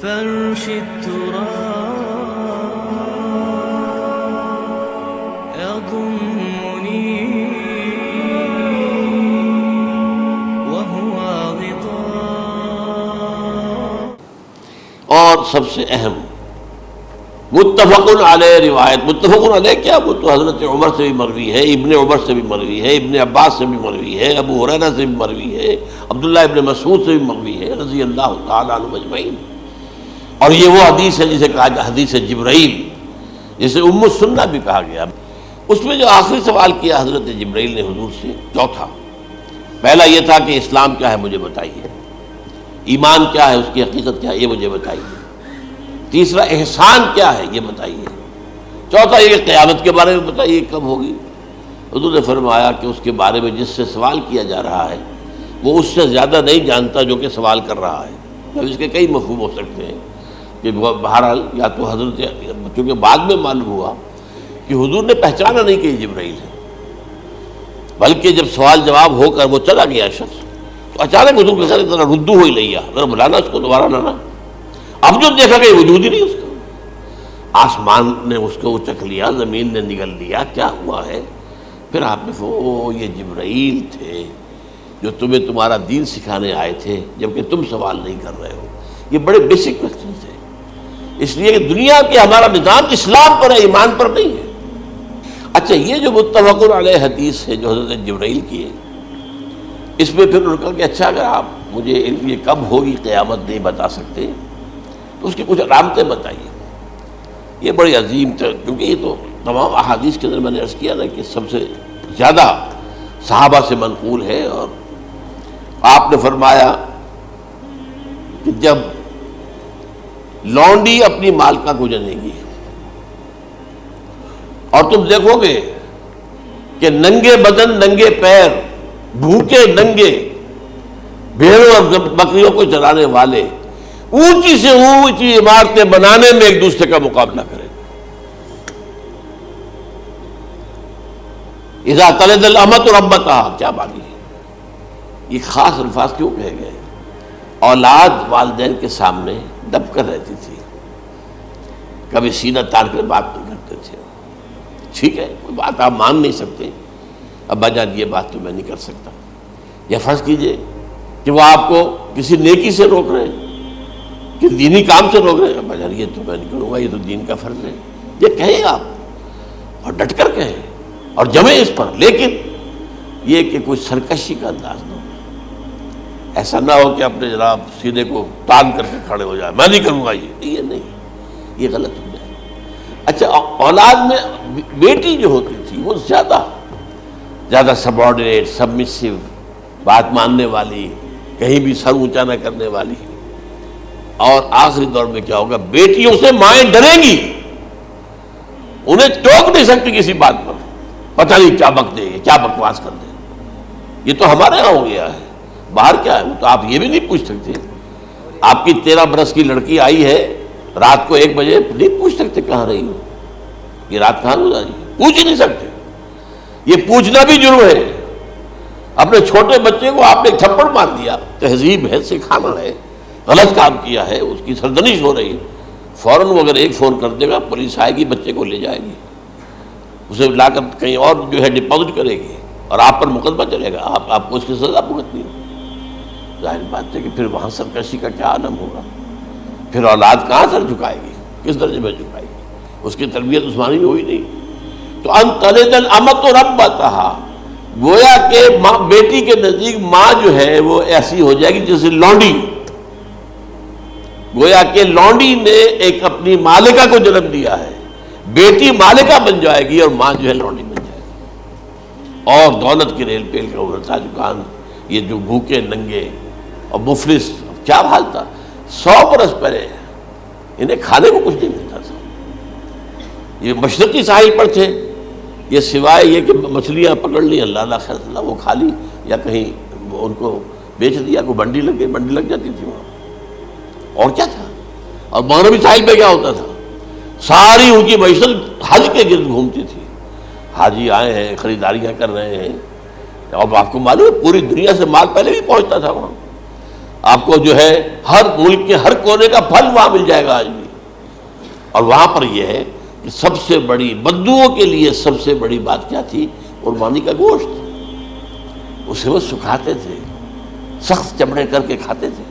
فرش التراب يضمني وهو غطاء. اور سب سے اہم متفق علیہ روایت. متفق علیہ کیا؟ وہ تو حضرت عمر سے بھی مروی ہے، ابن عمر سے بھی مروی ہے، ابن عباس سے بھی مروی ہے، ابو ہریرہ سے بھی مروی ہے، عبداللہ ابن مسعود سے بھی مروی ہے رضی اللہ تعالیٰ عنہم اجمعین. اور یہ وہ حدیث ہے جسے کہا جائے حدیث جبرائیل، جسے ام السنہ بھی کہا گیا. اس میں جو آخری سوال کیا حضرت جبرائیل نے حضور سے، چوتھا، پہلا یہ تھا کہ اسلام کیا ہے مجھے بتائیے، ایمان کیا ہے، اس کی حقیقت کیا ہے یہ مجھے بتائیے، تیسرا احسان کیا ہے یہ بتائیے، چوتھا یہ قیامت کے بارے میں بتائیے کب ہوگی. حضور نے فرمایا کہ اس کے بارے میں جس سے سوال کیا جا رہا ہے وہ اس سے زیادہ نہیں جانتا جو کہ سوال کر رہا ہے. اب اس کے کئی مفہوم ہو سکتے ہیں کہ بہرحال یا تو حضرت، چونکہ بعد میں معلوم ہوا کہ حضور نے پہچانا نہیں کہ یہ جبرائیل ہے، بلکہ جب سوال جواب ہو کر وہ چلا گیا شخص تو اچانک حضور کے ساتھ ذرا ردو ہو ہی لیا، ذرا بلانا اس کو دوبارہ لانا. اب جو دیکھا کہ وجود ہی نہیں اس کا، آسمان نے اس کو چکھ لیا، زمین نے نگل لیا، کیا ہوا ہے؟ پھر آپ نے یہ جبرائیل تھے جو تمہیں تمہارا دین سکھانے آئے تھے جبکہ تم سوال نہیں کر رہے ہو. یہ بڑے بیسک کوسچن تھے، اس لیے کہ دنیا کے ہمارا نظام اسلام پر ہے، ایمان پر نہیں ہے. اچھا، یہ جو متفق علیہ حدیث ہے جو حضرت جبرائیل کی ہے، اس میں پھر انہوں نے کہا کہ اچھا اگر آپ مجھے یہ کب ہوگی قیامت نہیں بتا سکتے تو اس کی کچھ علامتیں بتائیے. یہ بڑی عظیم تھا، کیونکہ یہ تو تمام احادیث کے اندر میں نے عرض کیا نا کہ سب سے زیادہ صحابہ سے منقول ہے. اور آپ نے فرمایا کہ جب لونڈی اپنی مالکہ کو جنے گی اور تم دیکھو گے کہ ننگے بدن، ننگے پیر، بھوکے ننگے بھیڑوں اور بکریوں کو چرانے والے اونچی سے اونچی عمارتیں بنانے میں ایک دوسرے کا مقابلہ کریں. اذا تلد الامۃ ربتہا، کیا بات ہے؟ یہ خاص الفاظ کیوں کہے گئے؟ اولاد والدین کے سامنے دب کر رہتی تھی، کبھی سینہ تان کر بات نہیں کرتے تھے. ٹھیک ہے، کوئی بات آپ مان نہیں سکتے، ابا جان یہ بات تو میں نہیں کر سکتا. یا فرض کیجئے کہ وہ آپ کو کسی نیکی سے روک رہے ہیں، کہ دینی کام سے روک رہے ہیں، ابا جان یہ تو میں نہیں کروں گا، یہ تو دین کا فرض ہے. یہ کہیں آپ، اور ڈٹ کر کہیں اور جمیں اس پر، لیکن یہ کہ کوئی سرکشی کا انداز نہ ہو. ایسا نہ ہو کہ اپنے جناب سینے کو تان کر کے کھڑے ہو جائے، میں نہیں کروں گا، یہ نہیں، یہ غلط ہو جائے. اچھا، اولاد میں بیٹی جو ہوتی تھی وہ زیادہ سبارڈینیٹ، سبمسیو، بات ماننے والی، کہیں بھی سر اونچا نہ کرنے والی. اور آخری دور میں کیا ہوگا؟ بیٹیوں سے مائیں ڈریں گی، انہیں ٹوک نہیں سکتی کسی بات پر، پتہ نہیں کیا بک دے گی، کیا بکواس کر دے. یہ تو ہمارے یہاں ہو گیا ہے، باہر کیا ہے تو آپ یہ بھی نہیں پوچھ سکتے. آپ کی 13 برس کی لڑکی آئی ہے رات کو 1 بجے، نہیں پوچھ سکتے کہاں رہی ہو، یہ رات کہاں گزاری، پوچھ ہی نہیں سکتے. یہ پوچھنا بھی جرم ہے. اپنے چھوٹے بچے کو آپ نے ایک تھپڑ مار دیا، تہذیب ہے، سکھانا ہے، غلط کام کیا ہے، اس کی سرزنش ہو رہی ہے، فوراً وہ اگر ایک فون کر دے گا پولیس آئے گی، بچے کو لے جائے گی، اسے لا کر کہیں اور جو ہے ڈپازٹ کرے گی اور آپ پر مقدمہ چلے گا، آپ کو اس کی سزا بھگتنی ہوگی. ظاہر بات ہے کہ پھر وہاں سرکشی کا کیا عالم ہوگا. پھر اولاد کہاں سر جھکائے گی، کس درجے میں جھکائے گی؟ اس کی تربیت عثمانی میں ہوئی نہیں. تو ان تلد الامۃ ربتہا، گویا کہ ماں، بیٹی کے نزدیک ماں جو ہے وہ ایسی ہو جائے گی جیسے لونڈی. گویا کہ لونڈی نے ایک اپنی مالکہ کو جنم دیا ہے، بیٹی مالکہ بن جائے گی اور ماں جو ہے لونڈی بن جائے گی. اور دولت کی ریل پیل کا ابھرتا دکان، یہ جو بھوکے ننگے اور مفلس، کیا حال تھا 100 برس پہلے، انہیں کھانے کو کچھ نہیں ملتا تھا. یہ مشرقی ساحل پر تھے، یہ سوائے یہ کہ مچھلیاں پکڑ لی، اللہ خیر اللہ وہ کھا لی، یا کہیں ان کو بیچ دیا، کوئی بنڈی لگ گئی، بنڈی لگ جاتی تھی وہاں. اور کیا تھا؟ اور مغربی ساحل پہ کیا ہوتا تھا؟ ساری ان کی معیشت حج کے گرد گھومتی تھی. حاجی آئے ہیں، خریداریاں کر رہے ہیں، اور آپ کو معلوم ہے پوری دنیا سے مال پہلے بھی پہنچتا تھا وہاں. آپ کو جو ہے ہر ملک کے ہر کونے کا پھل وہاں مل جائے گا آج بھی. اور وہاں پر یہ ہے کہ سب سے بڑی بدوؤں کے لیے سب سے بڑی بات کیا تھی؟ قربانی کا گوشت. اسے وہ سکھاتے تھے، سخت چمڑے کر کے کھاتے تھے.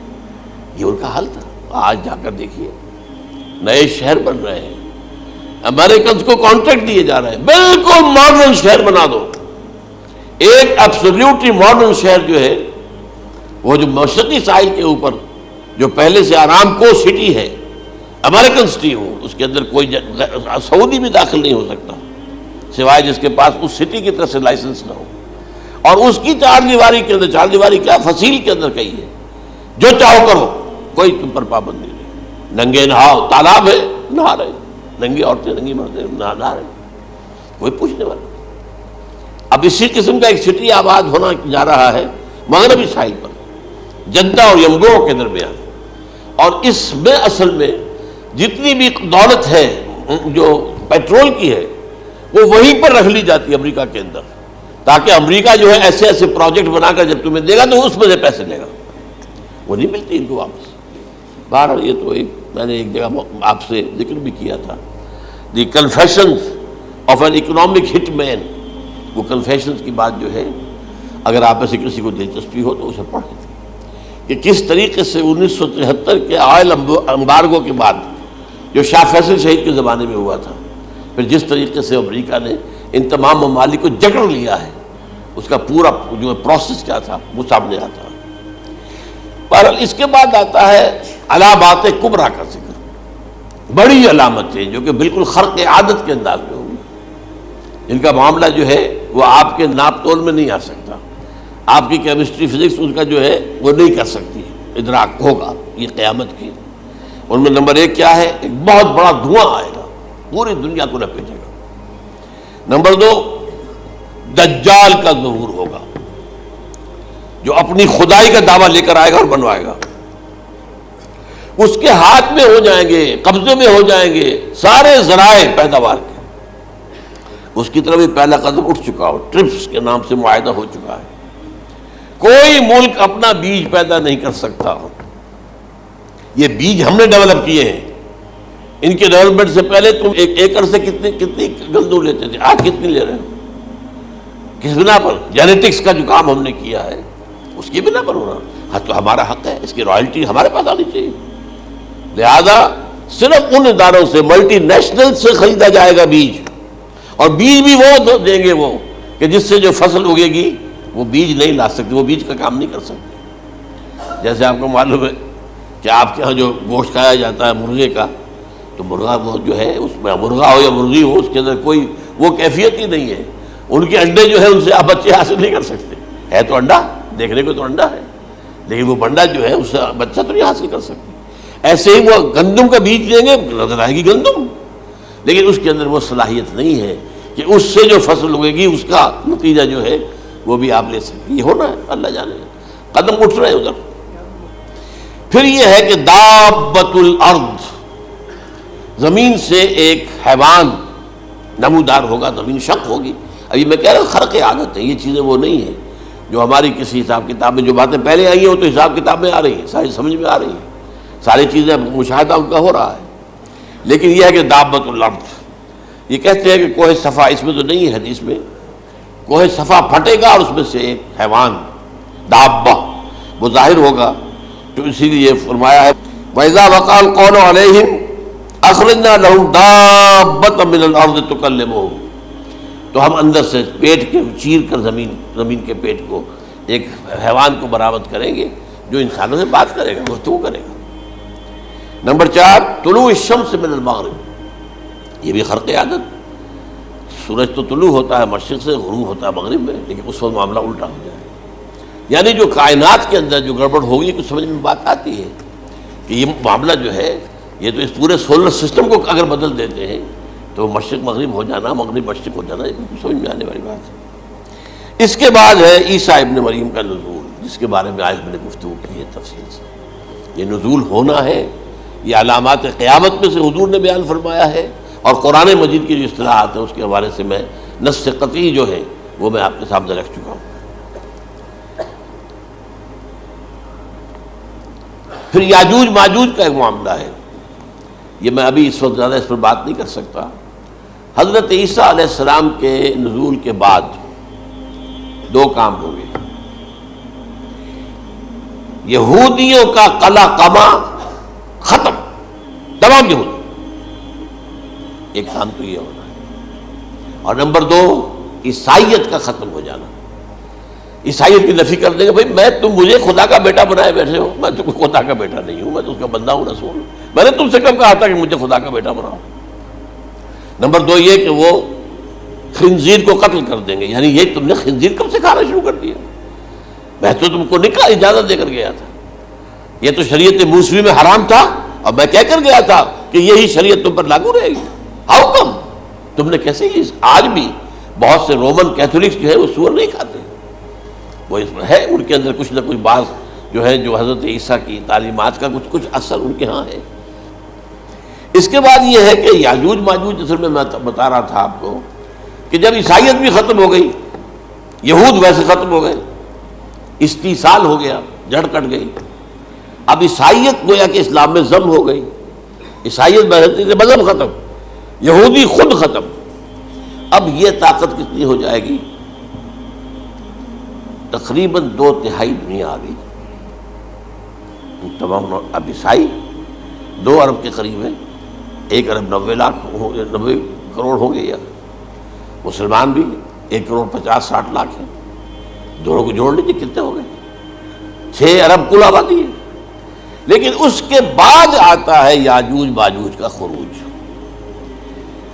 یہ ان کا حل تھا. آج جا کر دیکھیے نئے شہر بن رہے ہیں، امریکنز کو کانٹریکٹ دیے جا رہے ہیں، بالکل ماڈرن شہر بنا دو. ایک ایبسلیوٹلی ماڈرن شہر جو ہے وہ جو مشرقی ساحل کے اوپر جو پہلے سے آرام کو سٹی ہے، امریکن سٹی ہو، اس کے اندر کوئی سعودی بھی داخل نہیں ہو سکتا سوائے جس کے پاس اس سٹی کی طرف سے لائسنس نہ ہو. اور اس کی چار دیواری کے اندر، چار دیواری کیا فصیل کے اندر کہی ہے، جو چاہو کرو، کوئی تم پر پابند نہیں رہے. ننگے نہاؤ، تالاب ہے نہا رہے، ننگی عورتیں ننگی مردیں نہا رہے، کوئی پوچھنے والا. اب اسی قسم کا ایک سٹی آباد ہونا جا رہا ہے مغربی ساحل پر، جدہ اور ینبوع کے درمیان. اور اس میں اصل میں جتنی بھی دولت ہے جو پیٹرول کی ہے وہ وہیں پر رکھ لی جاتی ہے امریکہ کے اندر، تاکہ امریکہ جو ہے ایسے ایسے پروجیکٹ بنا کر جب تمہیں دے گا تو اس میں سے پیسے لے گا، وہ نہیں ملتی ان کو واپس. بہرحال یہ تو میں نے ایک جگہ آپ سے ذکر بھی کیا تھا، دی کنفیشنز آف این اکنامک ہٹ مین. وہ کنفیشنز کی بات جو ہے اگر آپ میں سے کسی کو دلچسپی ہو تو اسے پڑھیں کہ کس طریقے سے 1973 کے آئل امبارگو کے بعد جو شاہ فیصل شہید کے زمانے میں ہوا تھا، پھر جس طریقے سے امریکہ نے ان تمام ممالک کو جکڑ لیا ہے، اس کا پورا جو پروسیس کیا تھا وہ سامنے آتا ہے. پر اس کے بعد آتا ہے علامات کبریٰ کا ذکر، بڑی علامتیں جو کہ بالکل خرق عادت کے انداز میں ہوگی، ان کا معاملہ جو ہے وہ آپ کے ناپ تول میں نہیں آ سکتا. آپ کی کیمسٹری فزکس ان کا جو ہے وہ نہیں کر سکتی ادراک ہوگا یہ قیامت کی. ان میں نمبر ایک کیا ہے؟ ایک بہت بڑا دھواں آئے گا، پوری دنیا کو لپیٹے گا. نمبر دو، دجال کا ظہور ہوگا جو اپنی خدائی کا دعویٰ لے کر آئے گا اور بنوائے گا. اس کے ہاتھ میں ہو جائیں گے، قبضے میں ہو جائیں گے سارے ذرائع پیداوار کے. اس کی طرف بھی پہلا قدم اٹھ چکا ہو، ٹرپس کے نام سے معاہدہ ہو چکا ہے. کوئی ملک اپنا بیج پیدا نہیں کر سکتا. یہ بیج ہم نے ڈیولپ کیے ہیں. ان کے ڈیولپمنٹ سے پہلے تم ایک ایکڑ سے کتنی گندم لیتے تھے، آج کتنی لے رہے ہو؟ کس بنا پر؟ جینیٹکس کا جو کام ہم نے کیا ہے اس کی بنا پر ہونا. ہاں تو ہمارا حق ہے، اس کی رائلٹی ہمارے پاس آنی چاہیے. لہذا صرف ان اداروں سے، ملٹی نیشنل سے خریدا جائے گا بیج. اور بیج بھی وہ دیں گے وہ کہ جس سے جو فصل اگے گی وہ بیج نہیں لا سکتے، وہ بیج کا کام نہیں کر سکتے. جیسے آپ کو معلوم ہے کہ آپ کے ہاں جو گوشت کھایا جاتا ہے مرغے کا، تو مرغا وہ جو ہے اس میں مرغا ہو یا مرغی ہو، اس کے اندر کوئی وہ کیفیت ہی نہیں ہے. ان کے انڈے جو ہے ان سے آپ بچے حاصل نہیں کر سکتے. ہے تو انڈا، دیکھنے کو تو انڈا ہے، لیکن وہ بنڈا جو ہے اس سے بچہ تو نہیں حاصل کر سکتے. ایسے ہی وہ گندم کا بیج دیں گے، نظر آئے گی گندم، لیکن اس کے اندر وہ صلاحیت نہیں ہے کہ اس سے جو فصل اگے گی اس کا نتیجہ جو ہے وہ بھی آپ لے سکتے. یہ ہونا ہے، اللہ جانے. قدم اٹھ رہے ہیں ادھر. پھر یہ ہے کہ دابۃ الارض، زمین سے ایک حیوان نمودار ہوگا، زمین شق ہوگی. ابھی میں کہہ رہا ہوں خرق عادت ہے، یہ چیزیں وہ نہیں ہیں جو ہماری کسی حساب کتاب میں جو باتیں پہلے آئی ہیں وہ تو حساب کتاب میں آ رہی ہیں، ساری سمجھ میں آ رہی ہیں، ساری چیزیں مشاہدہ ان کا ہو رہا ہے. لیکن یہ ہے کہ دابۃ الارض، یہ کہتے ہیں کہ کوہ صفا، اس میں تو نہیں ہے حدیث میں، کوہ صفا پھٹے گا اور اس میں سے ایک حیوان دابہ وہ ظاہر ہوگا. تو اسی لیے فرمایا ہے وَإِذَا وَقَعَ الْقَوْلُ عَلَيْهِمْ أَخْرَجْنَا لَهُمْ دَابَّةً مِّنَ الْأَرْضِ تُكَلِّمُهُمْ. تو ہم اندر سے پیٹ کے چیر کر زمین کے پیٹ کو ایک حیوان کو برآمد کریں گے جو انسانوں سے بات کرے گا، گفتگو کرے گا. نمبر 4، طلوع الشمس من المغرب، یہ بھی خرق عادت. سورج تو طلوع ہوتا ہے مشرق سے، غروب ہوتا ہے مغرب میں، لیکن اس وقت معاملہ الٹا ہو جائے. یعنی جو کائنات کے اندر جو گڑبڑ ہوگی کچھ سمجھ میں بات آتی ہے کہ یہ معاملہ جو ہے یہ تو اس پورے سولر سسٹم کو اگر بدل دیتے ہیں تو مشرق مغرب ہو جانا، مغرب مشرق ہو جانا، یہ سمجھ میں آنے والی بات ہے. اس کے بعد ہے عیسیٰ ابن مریم کا نزول، جس کے بارے میں آج میں نے گفتگو کی ہے تفصیل سے. یہ نزول ہونا ہے، یہ علامات قیامت میں سے حضور نے بیان فرمایا ہے. اور قرآن مجید کی جو اصطلاحات ہیں اس کے حوالے سے میں نص قطعی جو ہے وہ میں آپ کے سامنے رکھ چکا ہوں. پھر یاجوج ماجوج کا ایک معاملہ ہے، یہ میں ابھی اس وقت زیادہ اس پر بات نہیں کر سکتا۔ حضرت عیسیٰ علیہ السلام کے نزول کے بعد دو کام ہوں گے، یہودیوں کا قلع قمع ختم، تمام یہودی، ایک کام تو یہ ہونا ہے، اور نمبر دو عیسائیت کا ختم ہو جانا۔ عیسائیت کی نفی کر دیں گے، بھائی تم مجھے خدا کا بیٹا بنائے بیٹھے ہو، میں تم خدا کا بیٹا نہیں ہوں، میں تو اس کا بندہ ہوں، رسول ہوں، میں نے تم سے کب کہا تھا کہ مجھے خدا کا بیٹا بناؤ۔ نمبر دو یہ کہ وہ خنزیر کو قتل کر دیں گے، یعنی یہ تم نے خنزیر کب سے کھانا شروع کر دیا؟ میں تو تم کو نکاح اجازت دے کر گیا تھا، یہ تو شریعت موسوی میں حرام تھا، اور میں کہہ کر گیا تھا کہ یہی شریعت تم پر لاگو رہے گی، ہاؤ کم تم نے کیسے یہ؟ آج بھی بہت سے رومن کیتھولکس جو ہے وہ سور نہیں کھاتے، وہ اس میں ہے ان کے اندر کچھ نہ کچھ بعض جو ہے جو حضرت عیسیٰ کی تعلیمات کا کچھ اثر ان کے ہاں ہے۔ اس کے بعد یہ ہے کہ یاجوج ماجوج، اصل میں بتا رہا تھا آپ کو کہ جب عیسائیت بھی ختم ہو گئی، یہود ویسے ختم ہو گئے، استیصال ہو گیا، جڑ کٹ گئی، اب عیسائیت گویا کہ اسلام میں ضم ہو گئی، عیسائیت بہتری سے مذہب ختم، یہودی خود ختم، اب یہ طاقت کتنی ہو جائے گی؟ تقریباً 2/3 دنیا آ گئی، تمام اب عیسائی 2 ارب کے قریب ہے، 1 ارب 90 کروڑ ہو گئے، یا مسلمان بھی 1 کروڑ 50-60 لاکھ ہیں، دونوں کو جوڑ لیجیے کتنے ہو گئے؟ 6 ارب کل آبادی ہے۔ لیکن اس کے بعد آتا ہے یاجوج ماجوج کا خروج۔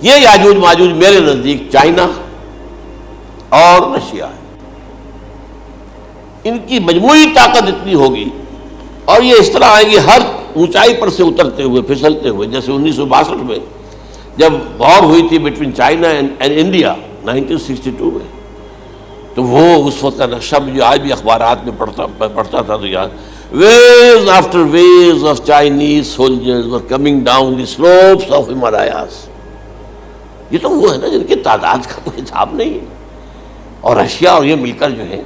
یہ یاجوج ماجوج میرے نزدیک چائنا اور رشیا ہے، ان کی مجموعی طاقت اتنی ہوگی، اور یہ اس طرح آئیں گے ہر اونچائی پر سے اترتے ہوئے، پھسلتے ہوئے، جیسے 1962 میں جب وار ہوئی تھی بٹوین چائنا اینڈ انڈیا 1962 میں، تو وہ اس وقت کا نقشہ جو آج بھی اخبارات میں پڑھتا تھا تو یاد، waves after waves of Chinese soldiers were coming down the slopes of Himalayas۔ یہ تو وہ ہے نا جن کی تعداد کا کوئی حساب نہیں ہے، اور رشیا اور یہ مل کر جو ہے،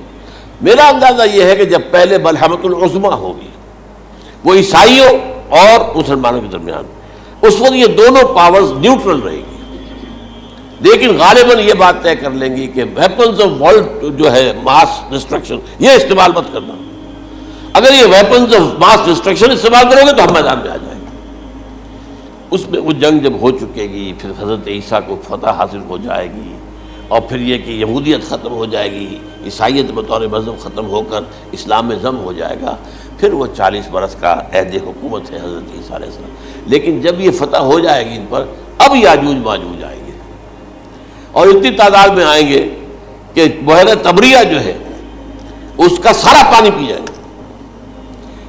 میرا اندازہ یہ ہے کہ جب پہلے ملحمۃ العظمیٰ ہوگی وہ عیسائیوں اور مسلمانوں کے درمیان، اس وقت یہ دونوں پاورز نیوٹرل رہے گی، لیکن غالباً یہ بات طے کر لیں گی کہ ویپنز آف ورلڈ جو ہے ماس ڈسٹرکشن، یہ استعمال مت کرنا، اگر یہ ویپنز آف ماس ڈسٹرکشن استعمال کرو گے تو ہم میدان میں آ جائیں گے۔ اس میں وہ جنگ جب ہو چکے گی، پھر حضرت عیسیٰ کو فتح حاصل ہو جائے گی، اور پھر یہ کہ یہودیت ختم ہو جائے گی، عیسائیت بطور مذہب ختم ہو کر اسلام میں ضم ہو جائے گا، پھر وہ 40 برس کا عہد حکومت ہے حضرت عیسیٰ علیہ السلام۔ لیکن جب یہ فتح ہو جائے گی ان پر، اب یاجوج ماجوج آئیں گے، اور اتنی تعداد میں آئیں گے کہ بحیرہ طبریہ جو ہے اس کا سارا پانی پی جائے گا۔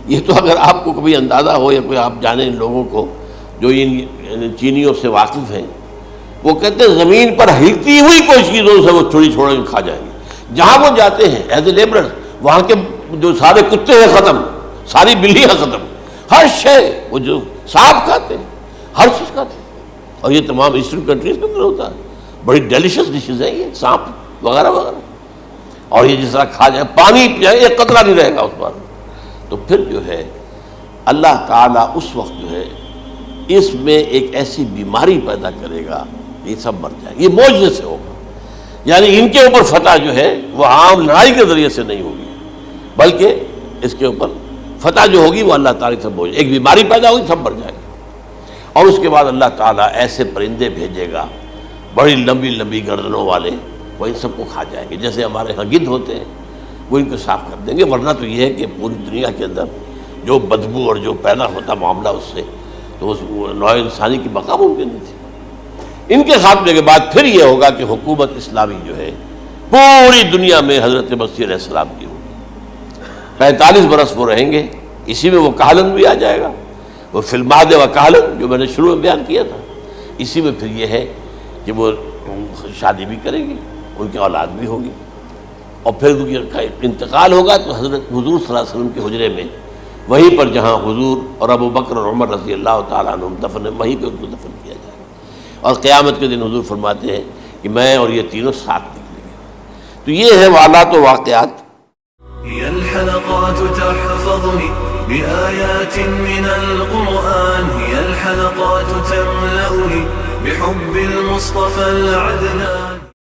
یہ تو اگر آپ کو کبھی اندازہ ہو، یا کوئی آپ جانیں ان لوگوں کو جو ان چینیوں سے واقف ہیں، وہ کہتے ہیں زمین پر ہلتی ہوئی کوئی چیزوں سے وہ چھوڑی چھوڑ کے کھا جائیں گے، جہاں وہ جاتے ہیں ایز اے لیبرر، وہاں کے جو سارے کتے ہیں ختم، ساری بلیاں ختم، ہر شے وہ جو سانپ کھاتے ہیں، ہر چیز کھاتے ہیں، اور یہ تمام ایسٹرن کنٹریز کے اندر ہوتا ہے، بڑی ڈیلیشس ڈشز ہیں یہ سانپ وغیرہ وغیرہ، اور یہ جس طرح کھا جائے، پانی پئے، ایک قطرہ نہیں رہے گا اس پر۔ تو پھر جو ہے اللہ تعالیٰ اس وقت جو ہے اس میں ایک ایسی بیماری پیدا کرے گا، یہ سب مر جائیں گے، یہ معجزے سے ہوگا، یعنی ان کے اوپر فتح جو ہے وہ عام لڑائی کے ذریعے سے نہیں ہوگی، بلکہ اس کے اوپر فتح جو ہوگی وہ اللہ تعالیٰ سے بوجھ، ایک بیماری پیدا ہوگی، سب مر جائے گا، اور اس کے بعد اللہ تعالیٰ ایسے پرندے بھیجے گا بڑی لمبی لمبی گردنوں والے، وہ ان سب کو کھا جائیں گے، جیسے ہمارے ہاں گدھ ہوتے ہیں، وہ ان کو صاف کر دیں گے۔ ورنہ تو یہ ہے کہ پوری دنیا کے اندر جو بدبو اور جو پیدا ہوتا معاملہ اس سے، تو اس نوع انسانی کی بقا ممکن نہیں تھی۔ ان کے خاتمے کے بعد پھر یہ ہوگا کہ حکومت اسلامی جو ہے پوری دنیا میں حضرت مسیح علیہ السلام کی ہوگی، 45 برس وہ رہیں گے، اسی میں وہ کہلن بھی آ جائے گا، وہ فی المہد و کہلن جو میں نے شروع میں بیان کیا تھا، اسی میں پھر یہ ہے کہ وہ شادی بھی کریں گے، ان کی اولاد بھی ہوگی، اور پھر ان کا انتقال ہوگا تو حضرت حضور صلی اللہ علیہ وسلم کے حجرے میں، وہیں پر جہاں حضور اور ابو بکر اور عمر رضی اللہ تعالیٰ عنہم دفن، وہیں پہ ان کو دفن کیا جائے گا، اور قیامت کے دن حضور فرماتے ہیں کہ میں اور یہ تینوں ساتھ نکلیں گے۔ تو یہ ہے حالات و واقعات۔ هي الحلقات تحفظني بآيات من القرآن هي الحلقات تملأني بحب المصطفى العدنان.